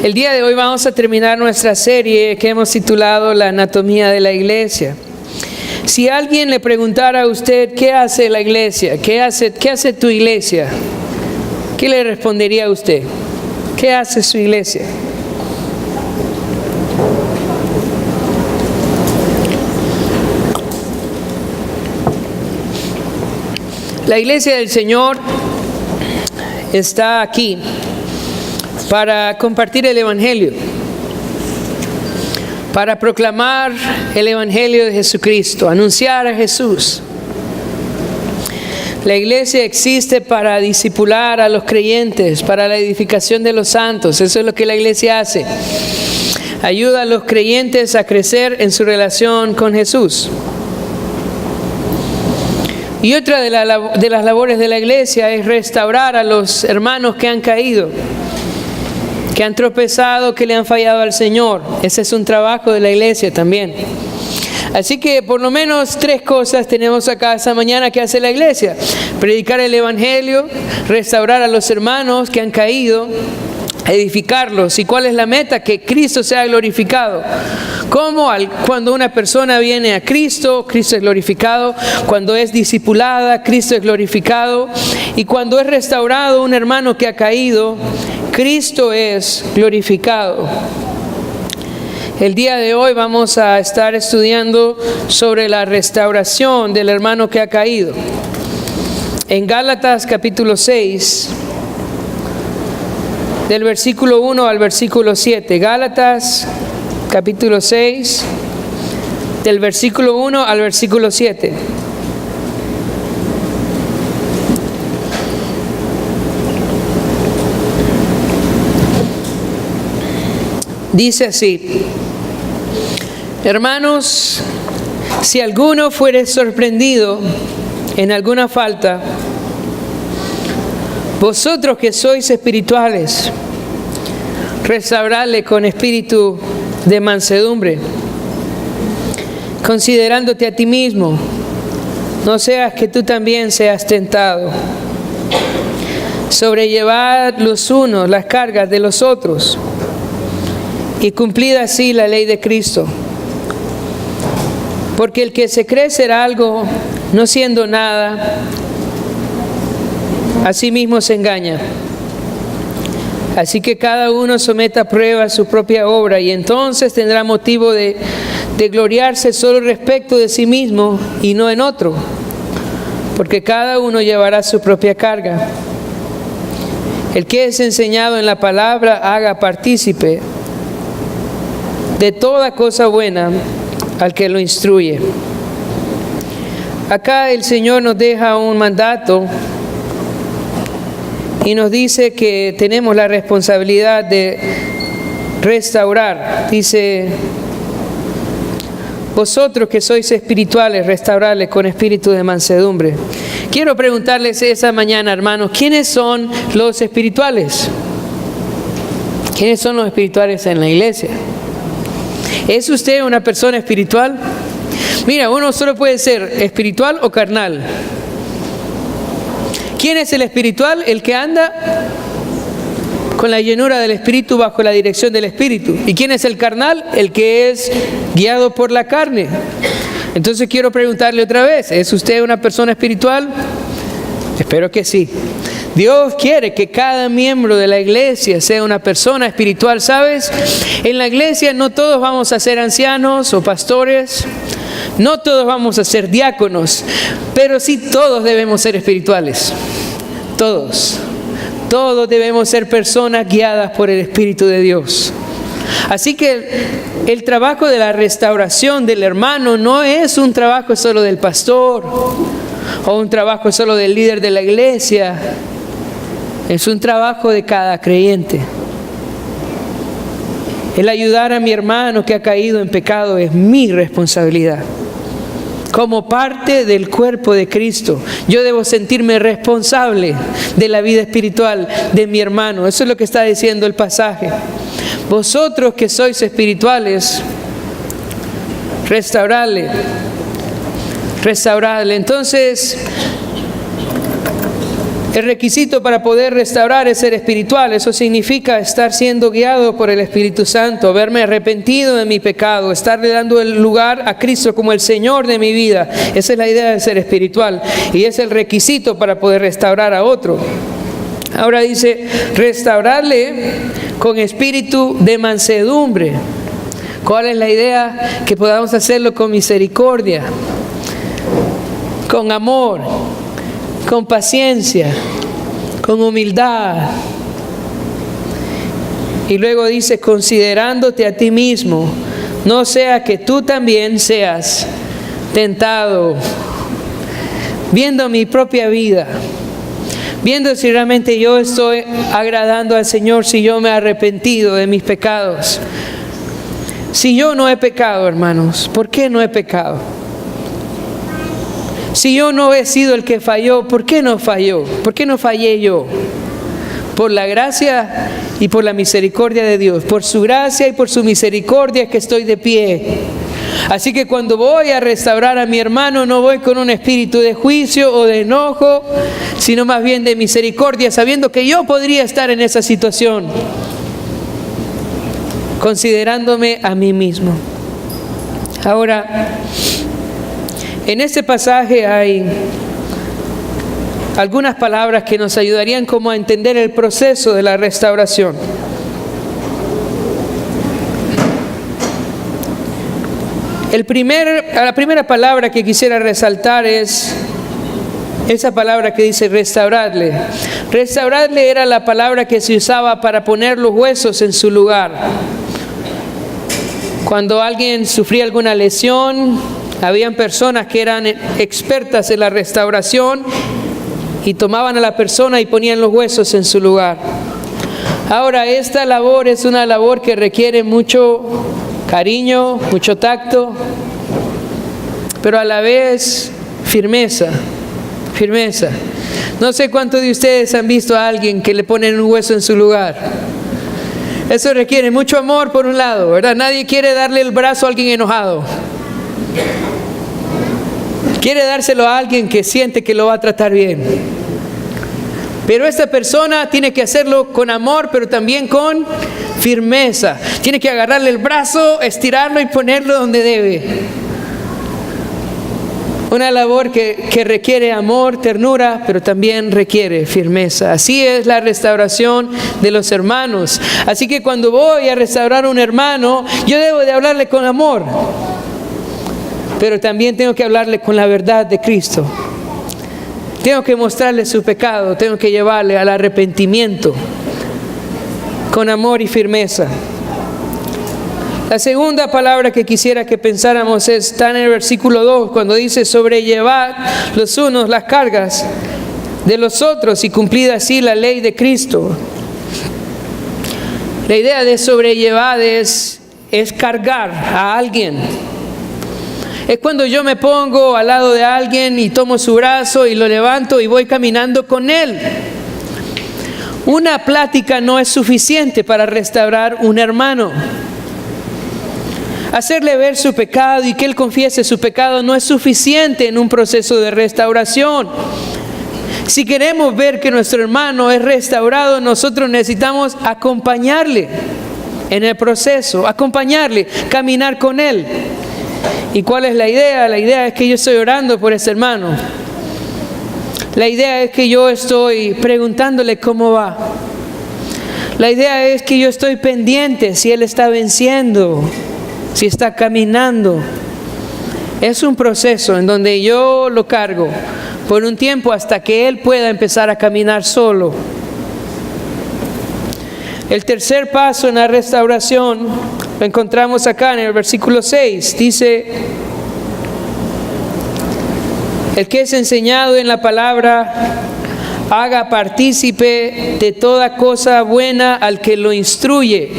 El día de hoy vamos a terminar nuestra serie que hemos titulado La anatomía de la iglesia. Si alguien le preguntara a usted qué hace la iglesia, qué hace tu iglesia, ¿qué le respondería a usted? ¿Qué hace su iglesia? La iglesia del Señor está aquí para compartir el Evangelio, para proclamar el Evangelio de Jesucristo, anunciar a Jesús. La iglesia existe para discipular a los creyentes, para la edificación de los santos. Eso es lo que la iglesia hace. Ayuda a los creyentes a crecer en su relación con Jesús. Y otra de las labores de la iglesia es restaurar a los hermanos que han caído, que han tropezado, que le han fallado al Señor. Ese es un trabajo de la iglesia también. Así que por lo menos 3 cosas tenemos acá esta mañana que hace la iglesia: predicar el Evangelio, restaurar a los hermanos que han caído, edificarlos. ¿Y cuál es la meta? Que Cristo sea glorificado. ¿Cómo? Cuando una persona viene a Cristo, Cristo es glorificado. Cuando es discipulada, Cristo es glorificado. Y cuando es restaurado un hermano que ha caído, Cristo es glorificado. El día de hoy vamos a estar estudiando sobre la restauración del hermano que ha caído. En Gálatas capítulo 6, del versículo 1 al versículo 7. Gálatas capítulo 6, del versículo 1 al versículo 7. Dice así: hermanos, si alguno fuere sorprendido en alguna falta, vosotros que sois espirituales, restauradle con espíritu de mansedumbre, considerándote a ti mismo, no seas que tú también seas tentado. Sobrellevad los unos las cargas de los otros, y cumplid así la ley de Cristo. Porque el que se cree ser algo, no siendo nada, a sí mismo se engaña. Así que cada uno someta a prueba su propia obra, y entonces tendrá motivo de gloriarse solo respecto de sí mismo y no en otro, porque cada uno llevará su propia carga. El que es enseñado en la palabra, haga partícipe de toda cosa buena al que lo instruye. Acá el Señor nos deja un mandato y nos dice que tenemos la responsabilidad de restaurar. Dice: vosotros que sois espirituales, restauradle con espíritu de mansedumbre. Quiero preguntarles esa mañana, hermanos, ¿quiénes son los espirituales? ¿Quiénes son los espirituales en la iglesia? ¿Es usted una persona espiritual? Mira, uno solo puede ser espiritual o carnal. ¿Quién es el espiritual? El que anda con la llenura del Espíritu, bajo la dirección del Espíritu. ¿Y quién es el carnal? El que es guiado por la carne. Entonces quiero preguntarle otra vez: ¿es usted una persona espiritual? Espero que sí. Dios quiere que cada miembro de la iglesia sea una persona espiritual, ¿sabes? En la iglesia no todos vamos a ser ancianos o pastores, no todos vamos a ser diáconos, pero sí todos debemos ser espirituales. Todos debemos ser personas guiadas por el Espíritu de Dios. Así que el trabajo de la restauración del hermano no es un trabajo solo del pastor o un trabajo solo del líder de la iglesia. Es un trabajo de cada creyente. El ayudar a mi hermano que ha caído en pecado es mi responsabilidad. Como parte del cuerpo de Cristo, yo debo sentirme responsable de la vida espiritual de mi hermano. Eso es lo que está diciendo el pasaje. Vosotros que sois espirituales, restauradle. Entonces, El requisito para poder restaurar es ser espiritual. Eso significa estar siendo guiado por el Espíritu Santo, haberme arrepentido de mi pecado, estarle dando el lugar a Cristo como el Señor de mi vida. Esa es la idea de ser espiritual y es el requisito para poder restaurar a otro. Ahora dice, restaurarle con espíritu de mansedumbre. ¿Cuál es la idea? Que podamos hacerlo con misericordia, con amor, con paciencia, con humildad. Y luego dice, considerándote a ti mismo, no sea que tú también seas tentado, viendo mi propia vida, viendo si realmente yo estoy agradando al Señor, si yo me he arrepentido de mis pecados. Si yo no he pecado, hermanos, ¿por qué no he pecado? Si yo no he sido el que falló, ¿por qué no falló? ¿Por qué no fallé yo? Por la gracia y por la misericordia de Dios. Por su gracia y por su misericordia que estoy de pie. Así que cuando voy a restaurar a mi hermano, no voy con un espíritu de juicio o de enojo, sino más bien de misericordia, sabiendo que yo podría estar en esa situación, considerándome a mí mismo. Ahora, en este pasaje hay algunas palabras que nos ayudarían como a entender el proceso de la restauración. La primera palabra que quisiera resaltar es esa palabra que dice restaurarle. Restaurarle era la palabra que se usaba para poner los huesos en su lugar. Cuando alguien sufría alguna lesión, habían personas que eran expertas en la restauración y tomaban a la persona y ponían los huesos en su lugar. Ahora, esta labor es una labor que requiere mucho cariño, mucho tacto, pero a la vez firmeza. No sé cuántos de ustedes han visto a alguien que le ponen un hueso en su lugar. Eso requiere mucho amor por un lado, ¿verdad? Nadie quiere darle el brazo a alguien enojado. Quiere dárselo a alguien que siente que lo va a tratar bien. Pero esta persona tiene que hacerlo con amor, pero también con firmeza. Tiene que agarrarle el brazo, estirarlo y ponerlo donde debe. Una labor que requiere amor, ternura, pero también requiere firmeza. Así es la restauración de los hermanos. Así que cuando voy a restaurar a un hermano, yo debo de hablarle con amor, pero también tengo que hablarle con la verdad de Cristo. Tengo que mostrarle su pecado, tengo que llevarle al arrepentimiento con amor y firmeza. La segunda palabra que quisiera que pensáramos está en el versículo 2, cuando dice sobrellevar los unos las cargas de los otros y cumplida así la ley de Cristo. La idea de sobrellevar es cargar a alguien. Es cuando yo me pongo al lado de alguien y tomo su brazo y lo levanto y voy caminando con él. Una plática no es suficiente para restaurar un hermano. Hacerle ver su pecado y que él confiese su pecado no es suficiente en un proceso de restauración. Si queremos ver que nuestro hermano es restaurado, nosotros necesitamos acompañarle en el proceso, acompañarle, caminar con él. ¿Y cuál es la idea? La idea es que yo estoy orando por ese hermano. La idea es que yo estoy preguntándole cómo va. La idea es que yo estoy pendiente si él está venciendo, si está caminando. Es un proceso en donde yo lo cargo por un tiempo hasta que él pueda empezar a caminar solo. El tercer paso en la restauración lo encontramos acá en el versículo 6. Dice, el que es enseñado en la palabra, haga partícipe de toda cosa buena al que lo instruye.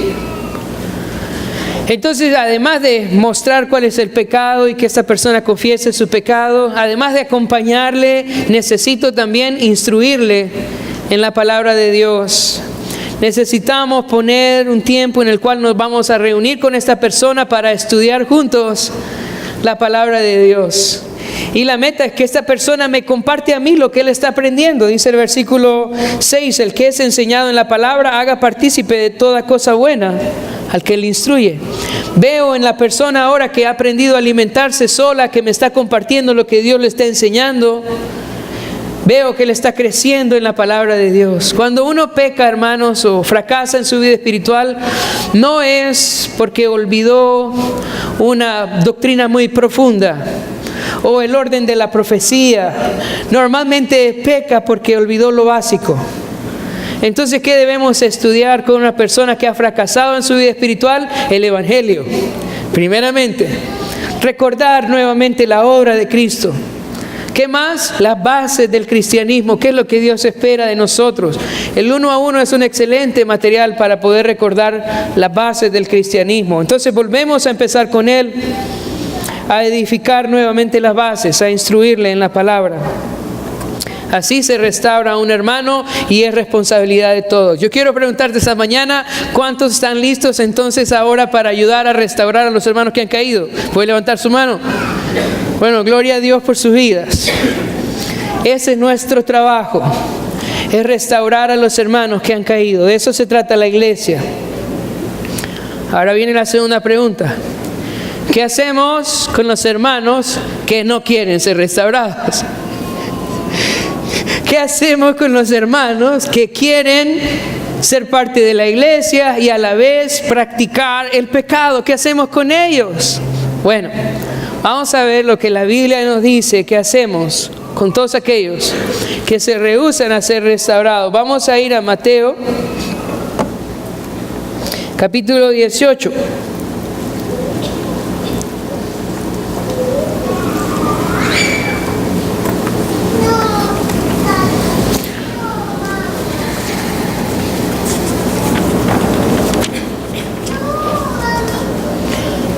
Entonces, además de mostrar cuál es el pecado y que esta persona confiese su pecado, además de acompañarle, necesito también instruirle en la palabra de Dios. Necesitamos poner un tiempo en el cual nos vamos a reunir con esta persona para estudiar juntos la palabra de Dios. Y la meta es que esta persona me comparte a mí lo que él está aprendiendo. Dice el versículo 6, el que es enseñado en la palabra haga partícipe de toda cosa buena al que le instruye. Veo en la persona ahora que ha aprendido a alimentarse sola, que me está compartiendo lo que Dios le está enseñando. Veo que él está creciendo en la palabra de Dios. Cuando uno peca, hermanos, o fracasa en su vida espiritual, no es porque olvidó una doctrina muy profunda o el orden de la profecía. Normalmente peca porque olvidó lo básico. Entonces, ¿qué debemos estudiar con una persona que ha fracasado en su vida espiritual? El Evangelio. Primeramente, recordar nuevamente la obra de Cristo. ¿Qué más? Las bases del cristianismo. ¿Qué es lo que Dios espera de nosotros? El 1 a 1 es un excelente material para poder recordar las bases del cristianismo. Entonces volvemos a empezar con él, a edificar nuevamente las bases, a instruirle en la palabra. Así se restaura a un hermano y es responsabilidad de todos. Yo quiero preguntarte esta mañana, ¿cuántos están listos entonces ahora para ayudar a restaurar a los hermanos que han caído? ¿Puede levantar su mano? Bueno, gloria a Dios por sus vidas. Ese es nuestro trabajo, es restaurar a los hermanos que han caído. De eso se trata la iglesia. Ahora viene la segunda pregunta. ¿Qué hacemos con los hermanos que no quieren ser restaurados? ¿Qué hacemos con los hermanos que quieren ser parte de la iglesia y a la vez practicar el pecado? ¿Qué hacemos con ellos? Bueno, vamos a ver lo que la Biblia nos dice que hacemos con todos aquellos que se rehúsan a ser restaurados. Vamos a ir a Mateo, capítulo 18.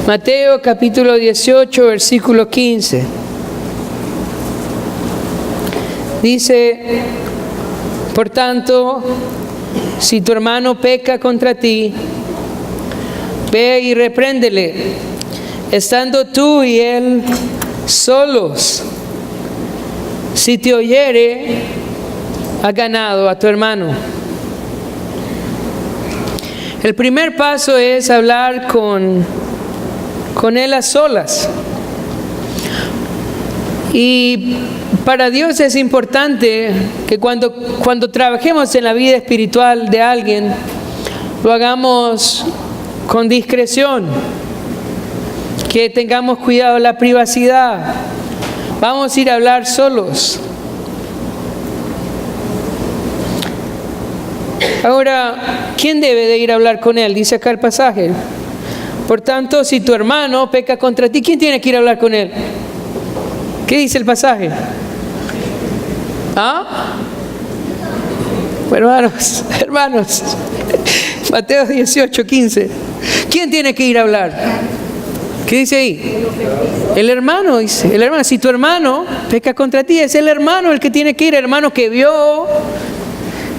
Mateo capítulo 18, versículo 15. Dice, por tanto, si tu hermano peca contra ti, ve y repréndele, estando tú y él solos. Si te oyere, has ganado a tu hermano. El primer paso es hablar con él a solas. Y para Dios es importante que cuando trabajemos en la vida espiritual de alguien, lo hagamos con discreción, que tengamos cuidado de la privacidad. Vamos a ir a hablar solos. Ahora, ¿quién debe de ir a hablar con él? Dice acá el pasaje. Por tanto, si tu hermano peca contra ti, ¿quién tiene que ir a hablar con él? ¿Qué dice el pasaje? ¿Ah? Bueno, hermanos, Mateo 18, 15. ¿Quién tiene que ir a hablar? ¿Qué dice ahí? El hermano, dice. El hermano, si tu hermano peca contra ti, es el hermano el que tiene que ir, el hermano que vio,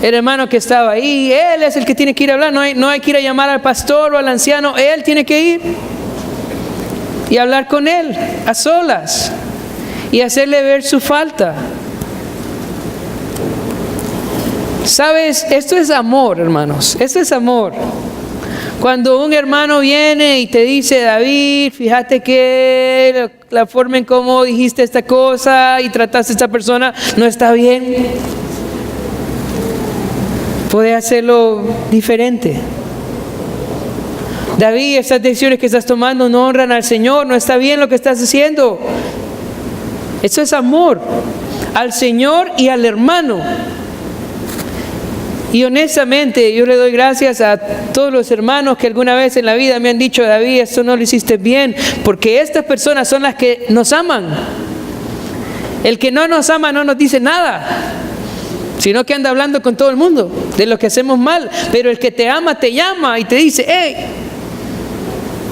el hermano que estaba ahí, él es el que tiene que ir a hablar. No hay que ir a llamar al pastor o al anciano, él tiene que ir y hablar con él a solas y hacerle ver su falta. ¿Sabes? Esto es amor, hermanos, esto es amor. Cuando un hermano viene y te dice, David, fíjate que la forma en cómo dijiste esta cosa y trataste a esta persona no está bien. Puede hacerlo diferente. David, estas decisiones que estás tomando no honran al Señor, no está bien lo que estás haciendo. Eso es amor al Señor y al hermano. Y honestamente yo le doy gracias a todos los hermanos que alguna vez en la vida me han dicho, David, esto no lo hiciste bien, porque estas personas son las que nos aman. El que no nos ama no nos dice nada, sino que anda hablando con todo el mundo de lo que hacemos mal. Pero el que te ama te llama y te dice, hey,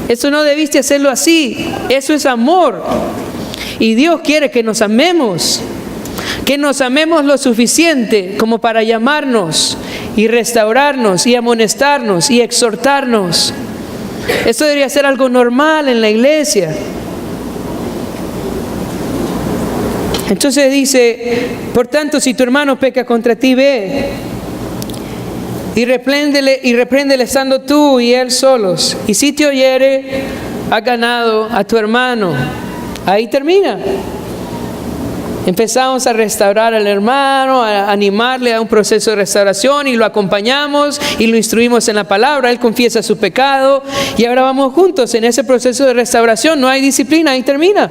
eso no debiste hacerlo así. Eso es amor. Y Dios quiere que nos amemos lo suficiente como para llamarnos y restaurarnos y amonestarnos y exhortarnos. Esto debería ser algo normal en la iglesia. Entonces dice, por tanto, si tu hermano peca contra ti, ve y repréndele estando tú y él solos. Y si te oyere, has ganado a tu hermano. Ahí termina. Empezamos a restaurar al hermano, a animarle a un proceso de restauración, y lo acompañamos y lo instruimos en la palabra. Él confiesa su pecado y ahora vamos juntos en ese proceso de restauración. No hay disciplina, ahí termina.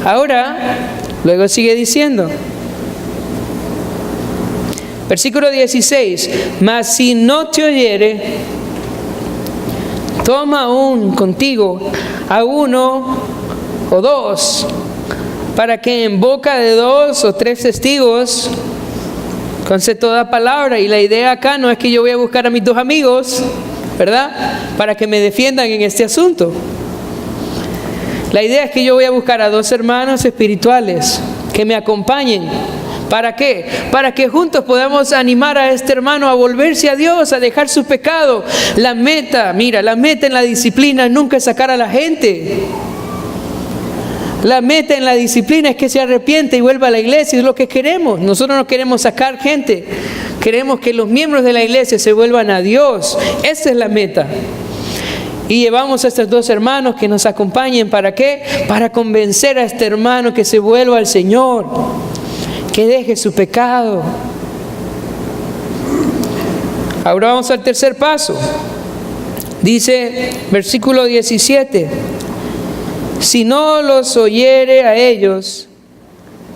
Ahora, luego sigue diciendo, versículo 16, mas si no te oyere, toma aún contigo a uno o dos, para que en boca de 2 o 3 testigos conste toda palabra. Y la idea acá no es que yo voy a buscar a mis 2 amigos, ¿verdad?, para que me defiendan en este asunto. La idea es que yo voy a buscar a 2 hermanos espirituales que me acompañen. ¿Para qué? Para que juntos podamos animar a este hermano a volverse a Dios, a dejar su pecado. La meta en la disciplina nunca es sacar a la gente. La meta en la disciplina es que se arrepiente y vuelva a la iglesia. Es lo que queremos. Nosotros no queremos sacar gente. Queremos que los miembros de la iglesia se vuelvan a Dios. Esa es la meta. Y llevamos a estos 2 hermanos que nos acompañen. ¿Para qué? Para convencer a este hermano que se vuelva al Señor, que deje su pecado. Ahora vamos al tercer paso. Dice, versículo 17, si no los oyere a ellos,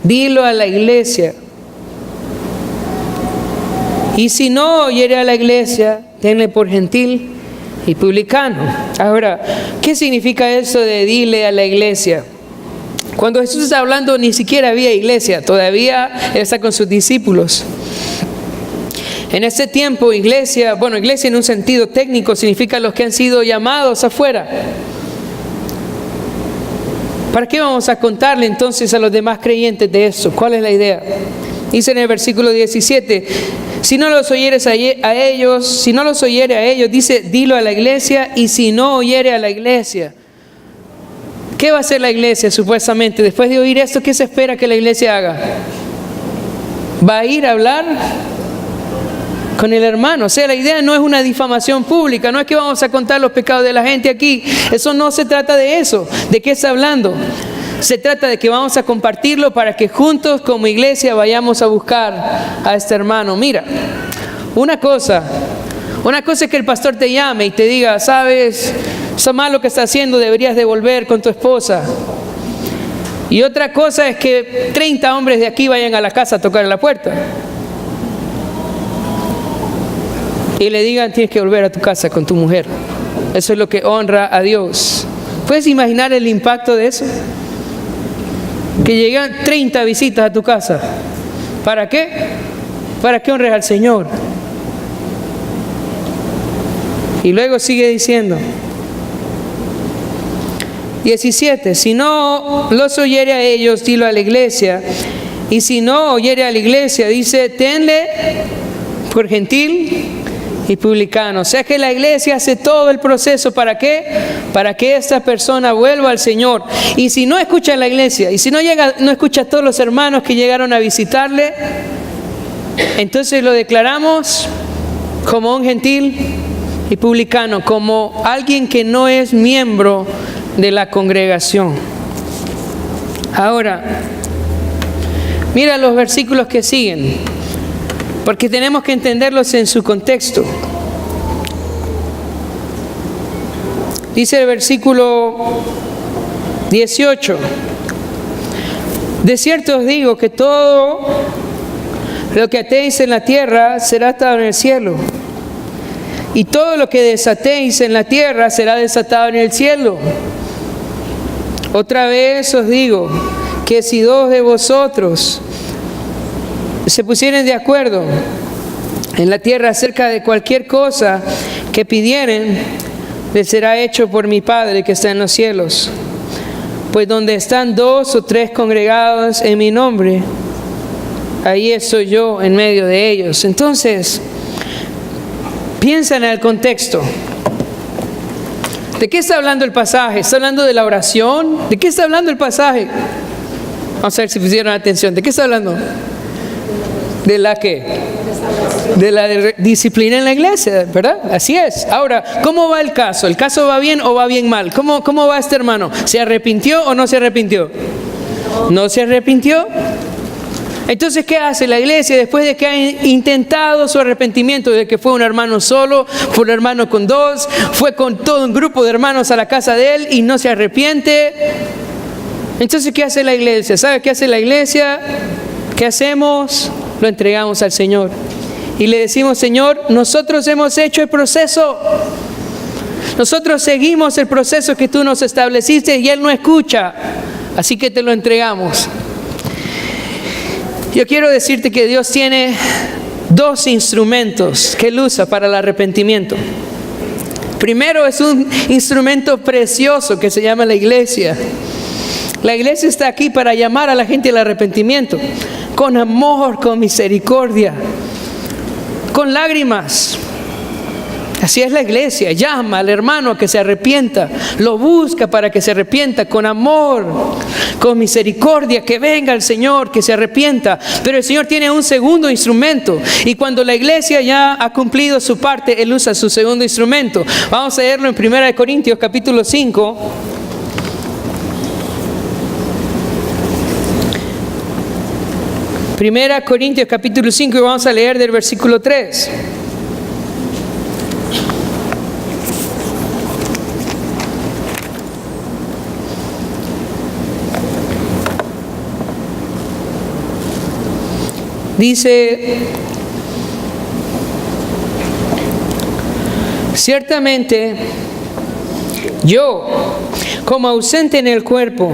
dilo a la iglesia. Y si no oyere a la iglesia, tenle por gentil y publicano. Ahora, ¿qué significa eso de dile a la iglesia? Cuando Jesús está hablando, ni siquiera había iglesia, todavía Él está con sus discípulos. En ese tiempo, iglesia en un sentido técnico significa los que han sido llamados afuera. ¿Para qué vamos a contarle entonces a los demás creyentes de eso? ¿Cuál es la idea? Dice en el versículo 17, si no los oyeres a ellos, si no los oyere a ellos, dice, dilo a la iglesia. Y si no oyere a la iglesia, ¿qué va a hacer la iglesia supuestamente? Después de oír esto, ¿qué se espera que la iglesia haga? ¿Va a ir a hablar con el hermano? O sea, la idea no es una difamación pública, no es que vamos a contar los pecados de la gente aquí. Eso no se trata de eso. ¿De qué está hablando? Se trata de que vamos a compartirlo para que juntos como iglesia vayamos a buscar a este hermano. Mira, una cosa es que el pastor te llame y te diga, sabes, eso malo que estás haciendo, deberías de volver con tu esposa. Y otra cosa es que 30 hombres de aquí vayan a la casa a tocar la puerta y le digan, tienes que volver a tu casa con tu mujer. Eso es lo que honra a Dios. ¿Puedes imaginar el impacto de eso? Que llegan 30 visitas a tu casa. ¿Para qué? Para que honres al Señor. Y luego sigue diciendo, 17, si no los oyere a ellos, dilo a la iglesia. Y si no oyere a la iglesia, dice, tenle por gentil y publicano. O sea que la iglesia hace todo el proceso. ¿Para qué? Para que esta persona vuelva al Señor. Y si no escucha a la iglesia, y si no escucha a todos los hermanos que llegaron a visitarle, entonces lo declaramos como un gentil y publicano, como alguien que no es miembro de la congregación. Ahora, mira los versículos que siguen, porque tenemos que entenderlos en su contexto. Dice el versículo 18, de cierto os digo que todo lo que atéis en la tierra será atado en el cielo, y todo lo que desatéis en la tierra será desatado en el cielo. Otra vez os digo que si 2 de vosotros se pusieren de acuerdo en la tierra acerca de cualquier cosa que pidieren, les será hecho por mi Padre que está en los cielos. Pues donde están 2 o 3 congregados en mi nombre, ahí estoy yo en medio de ellos. Entonces, piensa en el contexto. ¿De qué está hablando el pasaje? ¿Está hablando de la oración? ¿De qué está hablando el pasaje? Vamos a ver si pusieron atención. ¿De qué está hablando? ¿De la qué? De la disciplina en la iglesia, ¿verdad? Así es. Ahora, ¿cómo va el caso? ¿El caso va bien o va bien mal? ¿Cómo va este hermano? ¿Se arrepintió o no se arrepintió? ¿No se arrepintió? Entonces, ¿qué hace la iglesia después de que ha intentado su arrepentimiento? De que fue un hermano solo, fue un hermano con dos, fue con todo un grupo de hermanos a la casa de él y no se arrepiente. Entonces, ¿qué hace la iglesia? ¿Sabe qué hace la iglesia? ¿Qué hacemos? Lo entregamos al Señor y le decimos: Señor, nosotros hemos hecho el proceso. Nosotros seguimos el proceso que tú nos estableciste y Él no escucha. Así que te lo entregamos. Yo quiero decirte que Dios tiene dos instrumentos que Él usa para el arrepentimiento. Primero es un instrumento precioso que se llama la iglesia. La iglesia está aquí para llamar a la gente al arrepentimiento, con amor, con misericordia, con lágrimas. Así es la iglesia, llama al hermano a que se arrepienta, lo busca para que se arrepienta con amor, con misericordia, que venga el Señor, que se arrepienta. Pero el Señor tiene un segundo instrumento y cuando la iglesia ya ha cumplido su parte, Él usa su segundo instrumento. Vamos a leerlo en 1 Corintios capítulo 5. 1 Corintios capítulo 5 y vamos a leer del versículo 3. Dice: ciertamente yo, como ausente en el cuerpo,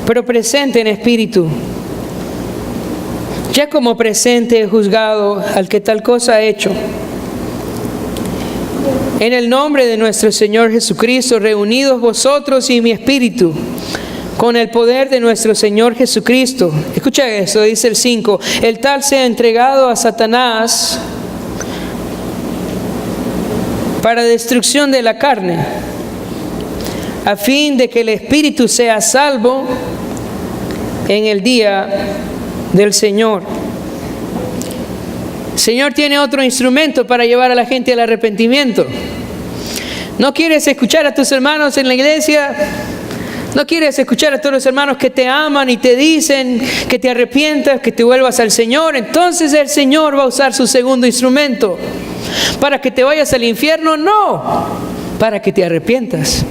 pero presente en espíritu, ya como presente he juzgado al que tal cosa ha hecho. En el nombre de nuestro Señor Jesucristo, reunidos vosotros y mi espíritu, con el poder de nuestro Señor Jesucristo. Escucha eso, dice el 5. El tal sea entregado a Satanás para destrucción de la carne, a fin de que el espíritu sea salvo en el día del Señor. El Señor tiene otro instrumento para llevar a la gente al arrepentimiento. ¿No quieres escuchar a tus hermanos en la iglesia? ¿No quieres escuchar a todos los hermanos que te aman y te dicen que te arrepientas, que te vuelvas al Señor? Entonces el Señor va a usar su segundo instrumento. ¿Para que te vayas al infierno? No, para que te arrepientas.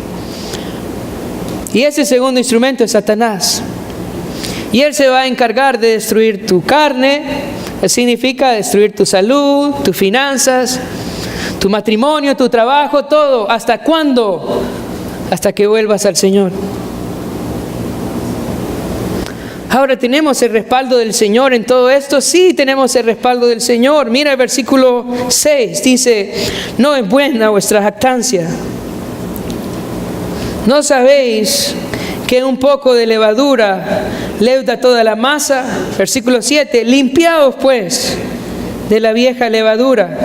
Y ese segundo instrumento es Satanás. Y él se va a encargar de destruir tu carne. Eso significa destruir tu salud, tus finanzas, tu matrimonio, tu trabajo, todo. ¿Hasta cuándo? Hasta que vuelvas al Señor. Ahora, ¿tenemos el respaldo del Señor en todo esto? Sí, tenemos el respaldo del Señor. Mira el versículo 6, dice: no es buena vuestra jactancia. ¿No sabéis que un poco de levadura leuda toda la masa? Versículo 7, limpiaos pues de la vieja levadura,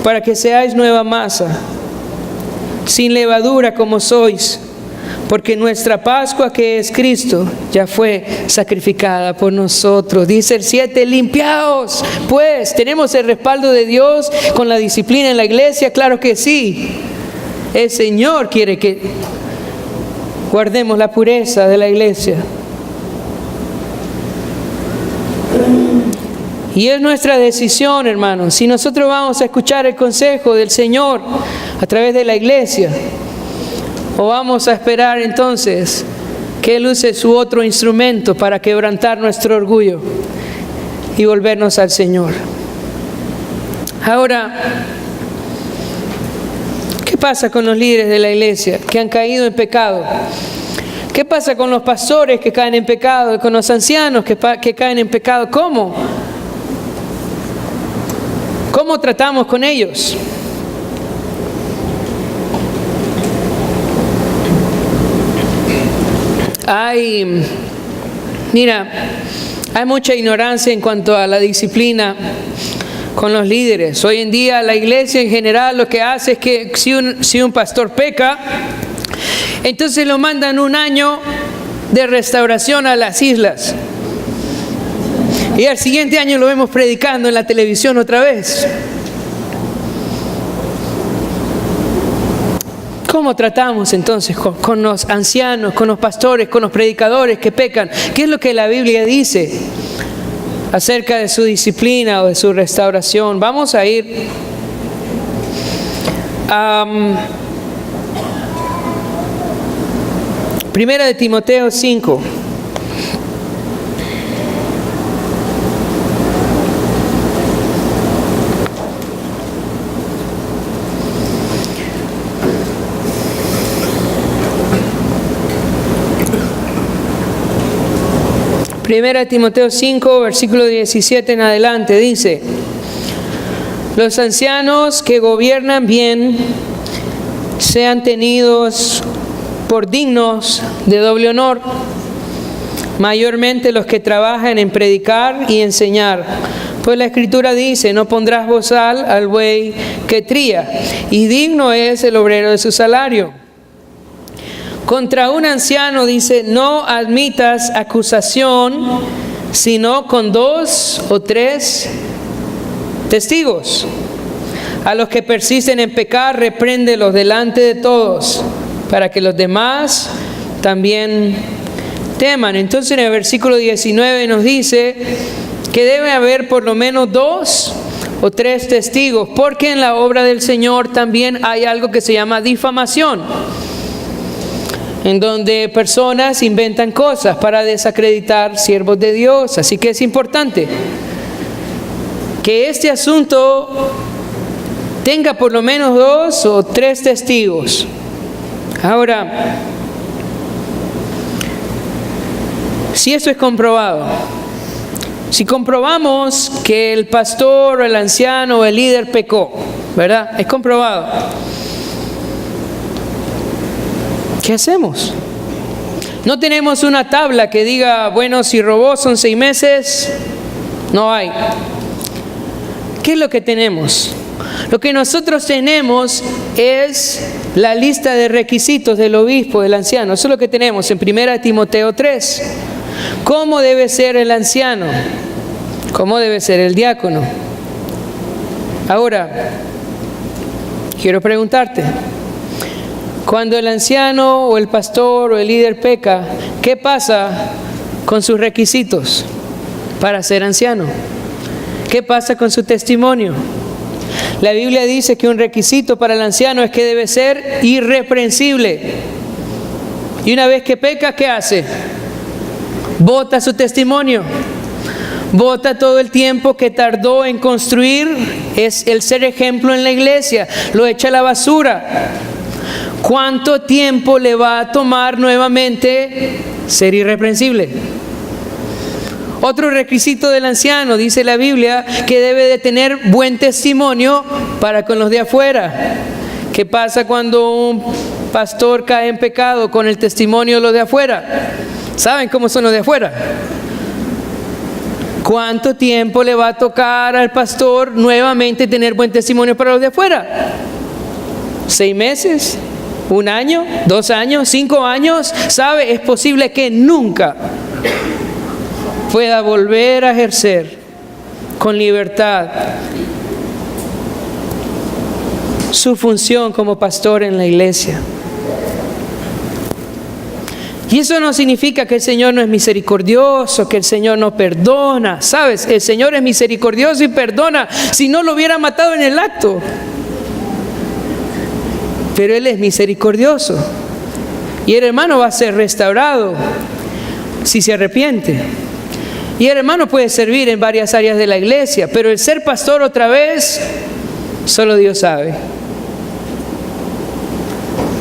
para que seáis nueva masa, sin levadura como sois, porque nuestra Pascua, que es Cristo, ya fue sacrificada por nosotros. Dice el 7, limpiaos pues. ¿Tenemos el respaldo de Dios con la disciplina en la iglesia? Claro que sí. El Señor quiere que guardemos la pureza de la iglesia. Y es nuestra decisión, hermanos, si nosotros vamos a escuchar el consejo del Señor a través de la iglesia, o vamos a esperar entonces que Él use su otro instrumento para quebrantar nuestro orgullo y volvernos al Señor. Ahora, ¿qué pasa con los líderes de la iglesia que han caído en pecado? ¿Qué pasa con los pastores que caen en pecado? ¿Con los ancianos que caen en pecado? ¿Cómo? ¿Cómo tratamos con ellos? Hay mucha ignorancia en cuanto a la disciplina con los líderes. Hoy en día la iglesia en general lo que hace es que si un pastor peca, entonces lo mandan un año de restauración a las islas. Y al siguiente año lo vemos predicando en la televisión otra vez. ¿Cómo tratamos entonces con los ancianos, con los pastores, con los predicadores que pecan? ¿Qué es lo que la Biblia dice acerca de su disciplina o de su restauración? Vamos a ir a Primera de Timoteo 5. Primera de Timoteo 5, versículo 17 en adelante, dice: los ancianos que gobiernan bien sean tenidos por dignos de doble honor, mayormente los que trabajan en predicar y enseñar. Pues la Escritura dice: no pondrás bozal al buey que trilla, y digno es el obrero de su salario. Contra un anciano dice: no admitas acusación, sino con 2 o 3 testigos. A los que persisten en pecar, repréndelos delante de todos, para que los demás también teman. Entonces en el versículo 19 nos dice que debe haber por lo menos 2 o 3 testigos, porque en la obra del Señor también hay algo que se llama difamación, en donde personas inventan cosas para desacreditar siervos de Dios. Así que es importante que este asunto tenga por lo menos 2 o 3 testigos. Ahora, si esto es comprobado, si comprobamos que el pastor o el anciano o el líder pecó, ¿verdad? Es comprobado. ¿Qué hacemos? No tenemos una tabla que diga, bueno, si robó son 6 meses. No hay. ¿Qué es lo que tenemos? Lo que nosotros tenemos es la lista de requisitos del obispo, del anciano. Eso es lo que tenemos en 1 Timoteo 3. ¿Cómo debe ser el anciano? ¿Cómo debe ser el diácono? Ahora, quiero preguntarte, cuando el anciano o el pastor o el líder peca, ¿qué pasa con sus requisitos para ser anciano? ¿Qué pasa con su testimonio? La Biblia dice que un requisito para el anciano es que debe ser irreprensible. Y una vez que peca, ¿qué hace? Bota su testimonio. Bota todo el tiempo que tardó en construir es el ser ejemplo en la iglesia. Lo echa a la basura. ¿Cuánto tiempo le va a tomar nuevamente ser irreprensible? Otro requisito del anciano, dice la Biblia, que debe de tener buen testimonio para con los de afuera. ¿Qué pasa cuando un pastor cae en pecado con el testimonio de los de afuera? ¿Saben cómo son los de afuera? ¿Cuánto tiempo le va a tocar al pastor nuevamente tener buen testimonio para los de afuera? ¿6 meses? ¿1 año? ¿2 años? ¿5 años? ¿Sabe? Es posible que nunca pueda volver a ejercer con libertad su función como pastor en la iglesia. Y eso no significa que el Señor no es misericordioso, que el Señor no perdona. ¿Sabes? El Señor es misericordioso y perdona. Si no, lo hubiera matado en el acto. Pero Él es misericordioso. Y el hermano va a ser restaurado si se arrepiente. Y el hermano puede servir en varias áreas de la iglesia, pero el ser pastor otra vez, solo Dios sabe.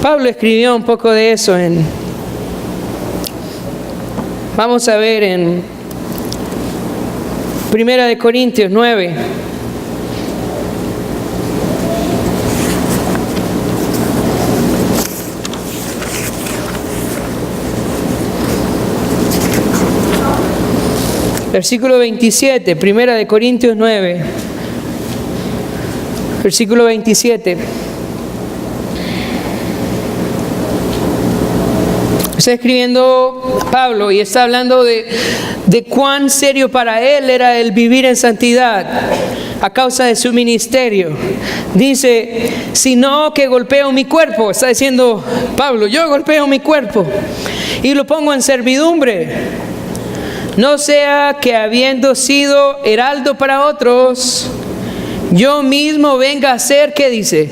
Pablo escribió un poco de eso vamos a ver en 1 Corintios 9. Versículo 27, 1 Corintios 9, versículo 27. Está escribiendo Pablo y está hablando de cuán serio para él era el vivir en santidad a causa de su ministerio. Dice, sino que golpeo mi cuerpo. Está diciendo Pablo, yo golpeo mi cuerpo y lo pongo en servidumbre. No sea que habiendo sido heraldo para otros, yo mismo venga a ser, ¿qué dice?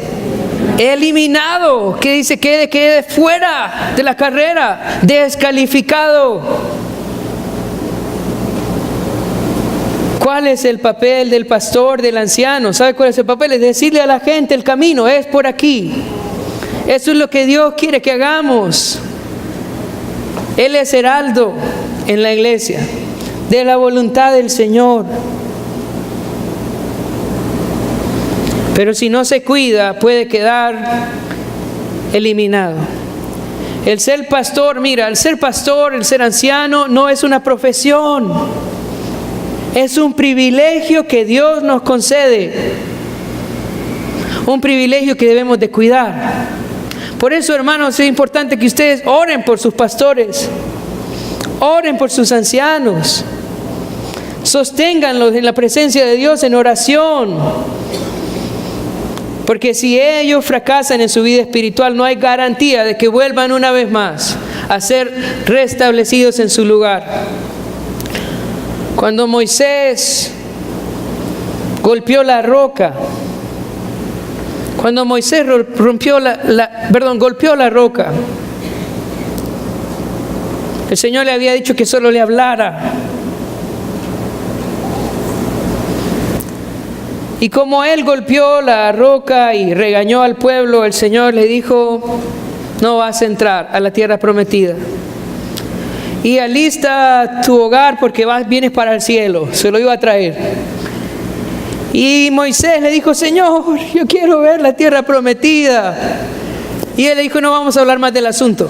Eliminado, que dice quede fuera de la carrera, descalificado. ¿Cuál es el papel del pastor, del anciano? ¿Sabe cuál es el papel? Es decirle a la gente el camino es por aquí. Eso es lo que Dios quiere que hagamos. Él es heraldo en la iglesia de la voluntad del Señor. Pero si no se cuida, puede quedar eliminado. El ser pastor, mira, el ser pastor, el ser anciano, no es una profesión. Es un privilegio que Dios nos concede. Un privilegio que debemos de cuidar. Por eso, hermanos, es importante que ustedes oren por sus pastores. Oren por sus ancianos. Sosténganlos en la presencia de Dios en oración. Porque si ellos fracasan en su vida espiritual, no hay garantía de que vuelvan una vez más a ser restablecidos en su lugar. Cuando Moisés golpeó la roca, cuando Moisés golpeó la roca, el Señor le había dicho que solo le hablara. Y como él golpeó la roca y regañó al pueblo, el Señor le dijo, no vas a entrar a la tierra prometida. Y alista tu hogar porque vienes para el cielo. Se lo iba a traer. Y Moisés le dijo, Señor, yo quiero ver la tierra prometida. Y él le dijo, no vamos a hablar más del asunto.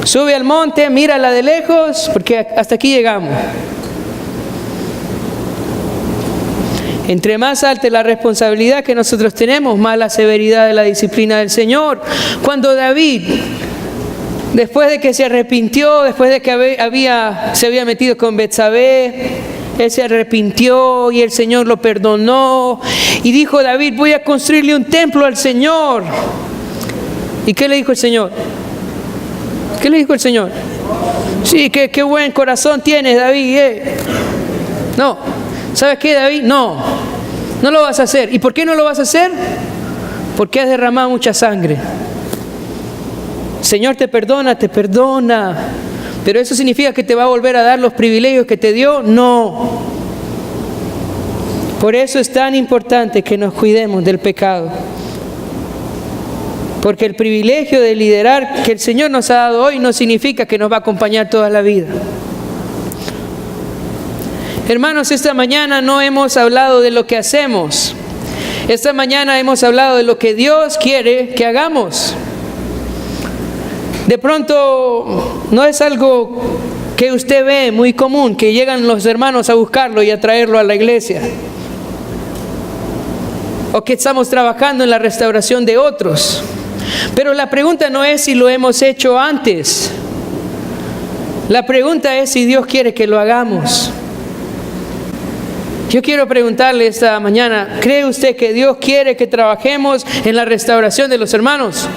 Sube al monte, mírala de lejos, porque hasta aquí llegamos. Entre más alta es la responsabilidad que nosotros tenemos, más la severidad de la disciplina del Señor. Cuando David, después de que se arrepintió, después de que se había metido con Betsabé, él se arrepintió y el Señor lo perdonó. Y dijo David, voy a construirle un templo al Señor. ¿Y qué le dijo el Señor? ¿Qué le dijo el Señor? Sí, qué buen corazón tienes, David. No, ¿sabes qué, David? No lo vas a hacer. ¿Y por qué no lo vas a hacer? Porque has derramado mucha sangre. Señor te perdona, pero ¿eso significa que te va a volver a dar los privilegios que te dio? No. Por eso es tan importante que nos cuidemos del pecado. Porque el privilegio de liderar que el Señor nos ha dado hoy no significa que nos va a acompañar toda la vida. Hermanos, esta mañana no hemos hablado de lo que hacemos. Esta mañana hemos hablado de lo que Dios quiere que hagamos. De pronto no es algo que usted ve muy común, que llegan los hermanos a buscarlo y a traerlo a la iglesia. O que estamos trabajando en la restauración de otros. Pero la pregunta no es si lo hemos hecho antes. La pregunta es si Dios quiere que lo hagamos. Yo quiero preguntarle esta mañana, ¿cree usted que Dios quiere que trabajemos en la restauración de los hermanos?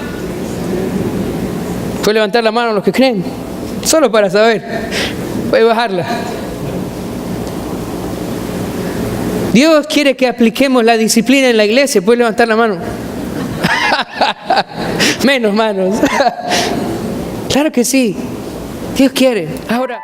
Puede levantar la mano los que creen, solo para saber. Puede bajarla. Dios quiere que apliquemos la disciplina en la iglesia. Puede levantar la mano. Menos manos. Claro que sí. Dios quiere. Ahora